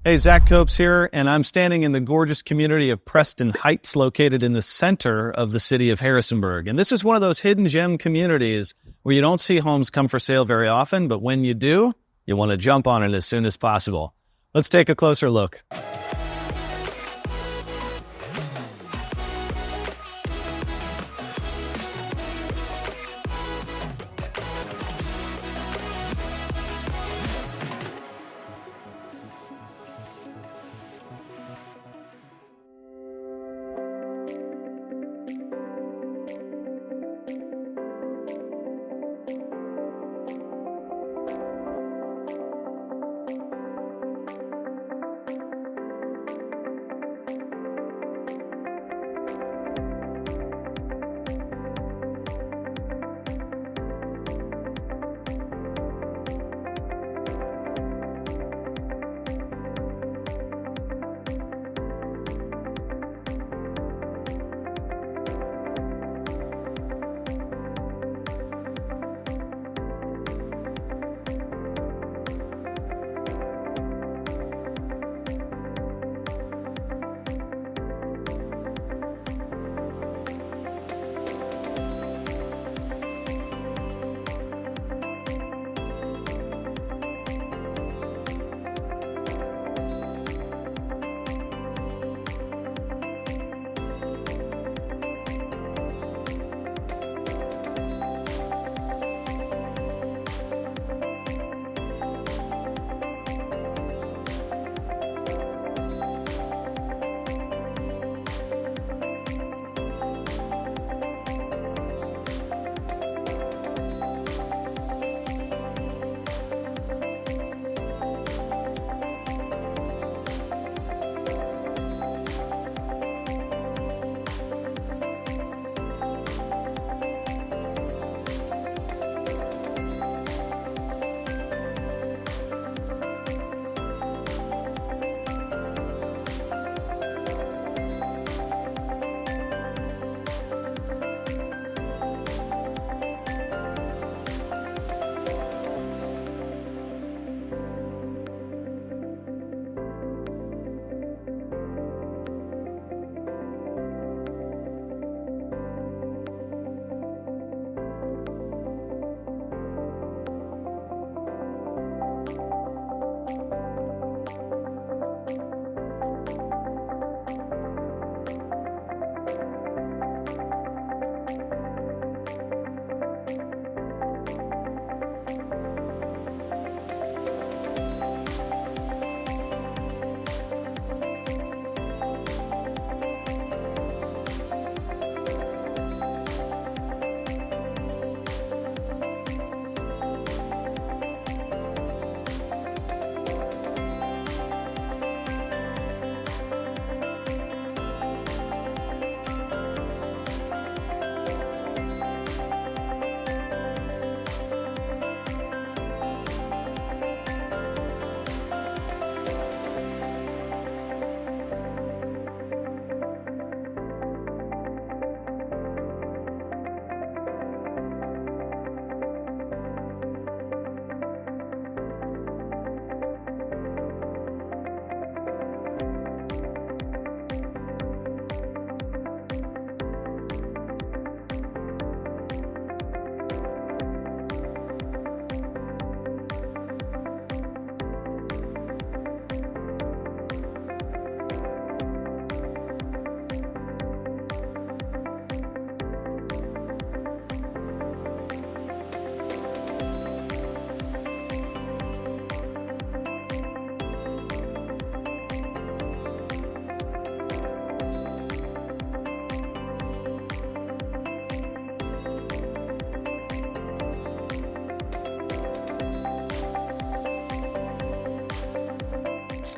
Hey, Zach Copes here, and I'm standing in the gorgeous community of Preston Heights, located in the center of the city of Harrisonburg. And this is one of those hidden gem communities where you don't see homes come for sale very often, but when you do, you want to jump on it as soon as possible. Let's take a closer look.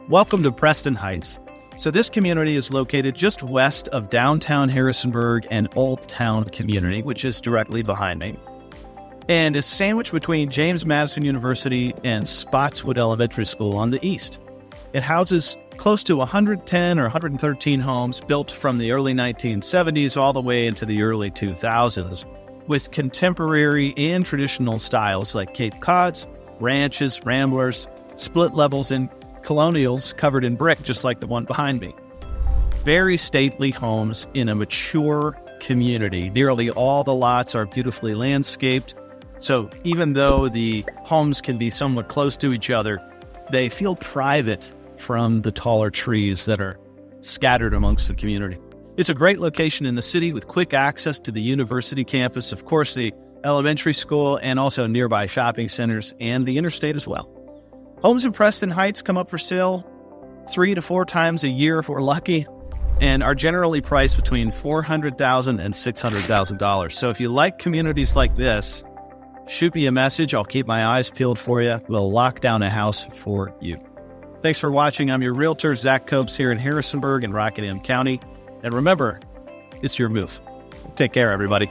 Welcome to Preston Heights. So this community is located just west of Downtown Harrisonburg and Old Town community, which is directly behind me, and is sandwiched between James Madison University and Spotswood Elementary School on the east. It houses close to 110 or 113 homes built from the early 1970s all the way into the early 2000s, with contemporary and traditional styles like Cape Cods, ranches, ramblers, split levels, and colonials covered in brick, just like the one behind me. Very stately homes in a mature community. Nearly all the lots are beautifully landscaped. So even though the homes can be somewhat close to each other, they feel private from the taller trees that are scattered amongst the community. It's a great location in the city with quick access to the university campus, of course, the elementary school, and also nearby shopping centers and the interstate as well. Homes in Preston Heights come up for sale 3 to 4 times a year if we're lucky, and are generally priced between $400,000 and $600,000. So if you like communities like this, shoot me a message. I'll keep my eyes peeled for you. We'll lock down a house for you. Thanks for watching. I'm your realtor, Zach Copes, here in Harrisonburg and Rockingham County. And remember, it's your move. Take care, everybody.